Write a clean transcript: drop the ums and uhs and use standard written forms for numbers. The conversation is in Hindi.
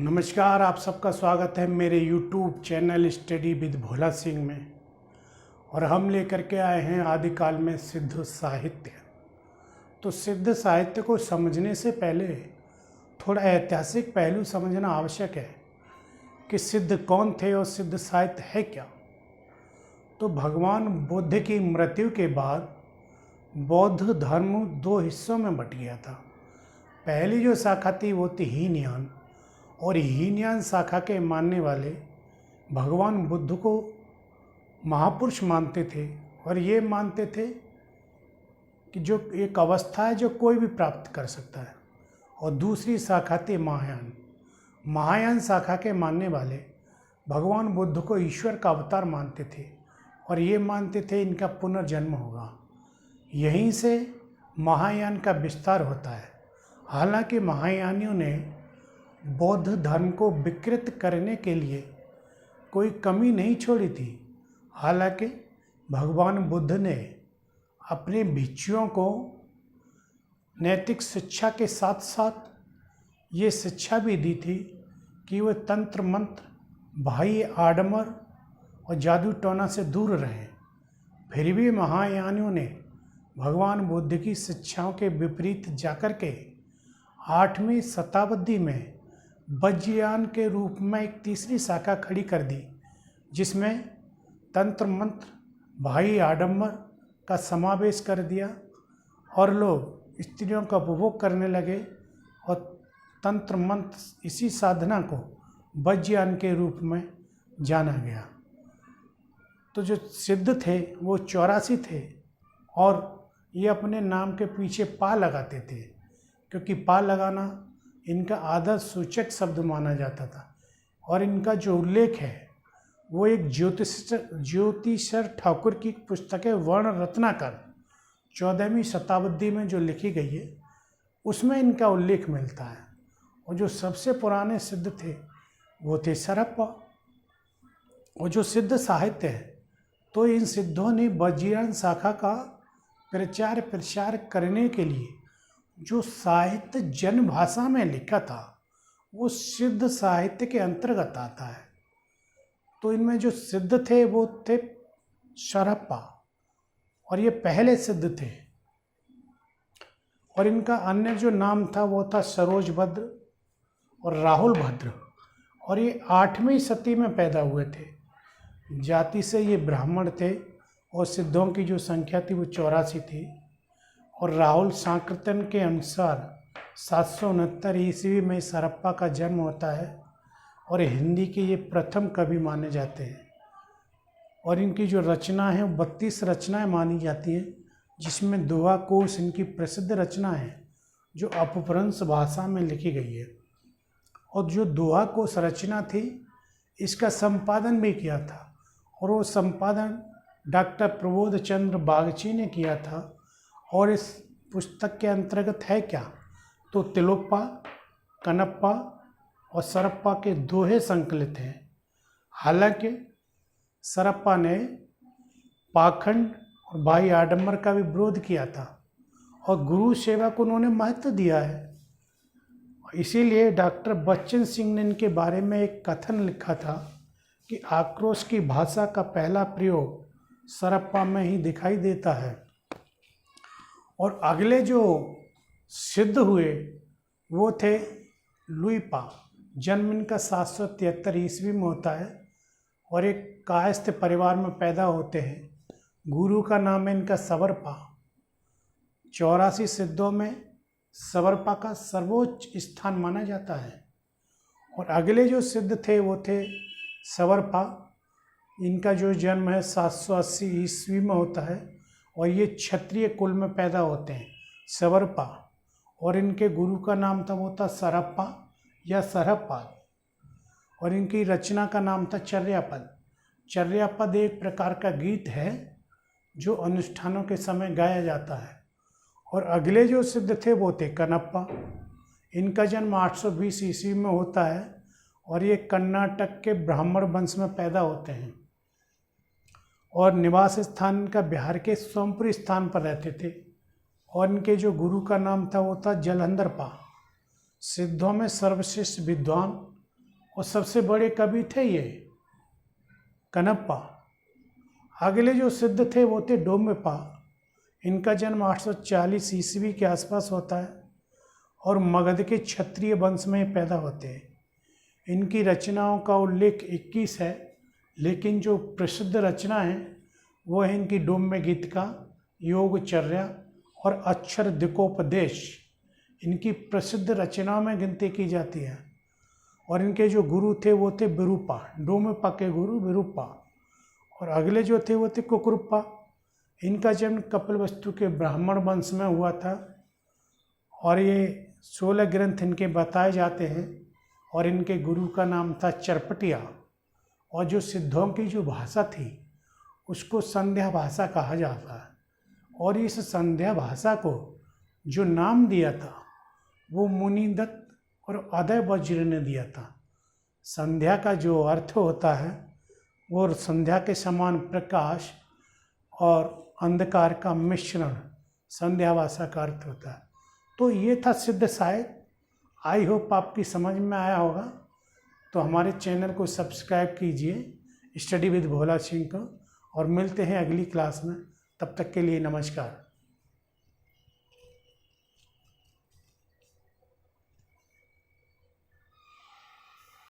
नमस्कार, आप सबका स्वागत है मेरे YouTube channel study with Bhola Singh में। और हम लेकर के आए हैं आदिकाल में सिद्ध साहित्य। तो सिद्ध साहित्य को समझने से पहले थोड़ा ऐतिहासिक पहलू समझना आवश्यक है कि सिद्ध कौन थे और सिद्ध साहित्य है क्या। तो भगवान बुद्ध की मृत्यु के बाद बौद्ध धर्म दो हिस्सों में बट गया था। पहली जो शाखा थी वो थी हीनयान, और हीनयान शाखा के मानने वाले भगवान बुद्ध को महापुरुष मानते थे और ये मानते थे कि जो एक अवस्था है जो कोई भी प्राप्त कर सकता है। और दूसरी शाखा थी महायान। महायान शाखा के मानने वाले भगवान बुद्ध को ईश्वर का अवतार मानते थे और ये मानते थे इनका पुनर्जन्म होगा। यहीं से महायान का विस्तार होता है। हालांकि महायानियों ने बौद्ध धर्म को विकृत करने के लिए कोई कमी नहीं छोड़ी थी। हालांकि भगवान बुद्ध ने अपने भिक्षुओं को नैतिक शिक्षा के साथ साथ ये शिक्षा भी दी थी कि वे तंत्र मंत्र, बाह्य आडंबर और जादू टोना से दूर रहें। फिर भी महायानियों ने भगवान बुद्ध की शिक्षाओं के विपरीत जाकर के 8वीं शताब्दी में वज्रयान के रूप में एक तीसरी शाखा खड़ी कर दी, जिसमें तंत्र मंत्र, बाह्य आडंबर का समावेश कर दिया और लोग स्त्रियों का उपभोग करने लगे और तंत्र मंत्र इसी साधना को वज्रयान के रूप में जाना गया। तो जो सिद्ध थे वो 84 थे और ये अपने नाम के पीछे पा लगाते थे, क्योंकि पा लगाना इनका आदर्श सूचक शब्द माना जाता था। और इनका जो उल्लेख है वो एक ज्योतिषर ठाकुर की पुस्तक है वर्ण रत्नाकर 14वीं शताब्दी में जो लिखी गई है उसमें इनका उल्लेख मिलता है। और जो सबसे पुराने सिद्ध थे वो थे सरप्पा। और जो सिद्ध साहित्य है तो इन सिद्धों ने वज्रयान शाखा का प्रचार प्रसार करने के लिए जो साहित्य जन भाषा में लिखा था वो सिद्ध साहित्य के अंतर्गत आता है। तो इनमें जो सिद्ध थे वो थे सरप्पा, और ये पहले सिद्ध थे। और इनका अन्य जो नाम था वो था सरोज भद्र और राहुल भद्र। और ये 8वीं सदी में पैदा हुए थे। जाति से ये ब्राह्मण थे और सिद्धों की जो संख्या थी वो 84 थी। और राहुल सांकृतन के अनुसार 769 ईस्वी में सरप्पा का जन्म होता है और हिंदी के ये प्रथम कवि माने जाते हैं। और इनकी जो रचना है 32 रचनाएं मानी जाती हैं, जिसमें दोहा कोश इनकी प्रसिद्ध रचना है जो अपभ्रंश भाषा में लिखी गई है। और जो दोहा कोश रचना थी इसका संपादन भी किया था, और वो संपादन डॉक्टर प्रबोध चंद्र बागची ने किया था। और इस पुस्तक के अंतर्गत है क्या, तो तिलोप्पा, कनप्पा और सरप्पा के दोहे संकलित हैं। हालांकि सरप्पा ने पाखंड और बाह्य आडंबर का भी विरोध किया था और गुरु सेवा को उन्होंने महत्व दिया है। इसीलिए डॉक्टर बच्चन सिंह ने इनके बारे में एक कथन लिखा था कि आक्रोश की भाषा का पहला प्रयोग सरप्पा में ही दिखाई देता है। और अगले जो सिद्ध हुए वो थे लुइपा। जन्म इनका 773 ईस्वी में होता है और एक कायस्थ परिवार में पैदा होते हैं। गुरु का नाम है इनका सवरपा। 84 सिद्धों में सवरपा का सर्वोच्च स्थान माना जाता है। और अगले जो सिद्ध थे वो थे सवरपा। इनका जो जन्म है 780 ईस्वी में होता है और ये क्षत्रिय कुल में पैदा होते हैं, सवरपा। और इनके गुरु का नाम था वो था सरप्पा या सरहपा। और इनकी रचना का नाम था चर्यापद। चर्यापद एक प्रकार का गीत है जो अनुष्ठानों के समय गाया जाता है। और अगले जो सिद्ध थे वो थे कनप्पा। इनका जन्म 820 ईस्वी में होता है और ये कर्नाटक के ब्राह्मण वंश में पैदा होते हैं और निवास स्थान इनका बिहार के सोमपुर स्थान पर रहते थे। और इनके जो गुरु का नाम था वो था जलंधरपा। सिद्धों में सर्वश्रेष्ठ विद्वान और सबसे बड़े कवि थे ये कनप्पा। अगले जो सिद्ध थे वो थे डोम्बेपा। इनका जन्म 840 ईस्वी के आसपास होता है और मगध के क्षत्रिय वंश में पैदा होते हैं। इनकी रचनाओं का उल्लेख 21 है, लेकिन जो प्रसिद्ध रचना है वो है इनकी डोम्बे गीतिका, योगचर्या और अक्षर दिकोपदेश। इनकी प्रसिद्ध रचनाओं में गिनती की जाती है। और इनके जो गुरु थे वो थे विरूपा। डोम्बेपा के गुरु विरूपा। और अगले जो थे वो थे कुकुरुप्पा। इनका जन्म कपिलवस्तु के ब्राह्मण वंश में हुआ था और ये 16 ग्रंथ इनके बताए जाते हैं। और इनके गुरु का नाम था चरपटिया। और जो सिद्धों की जो भाषा थी उसको संध्या भाषा कहा जाता है। और इस संध्या भाषा को जो नाम दिया था वो मुनिदत्त और अदय वज्र ने दिया था। संध्या का जो अर्थ होता है वो संध्या के समान प्रकाश और अंधकार का मिश्रण संध्या भाषा का अर्थ होता है। तो ये था सिद्ध साहित्य। आई होप आपकी समझ में आया होगा। तो हमारे चैनल को सब्सक्राइब कीजिए स्टडी विद भोला सिंह को, और मिलते हैं अगली क्लास में। तब तक के लिए नमस्कार।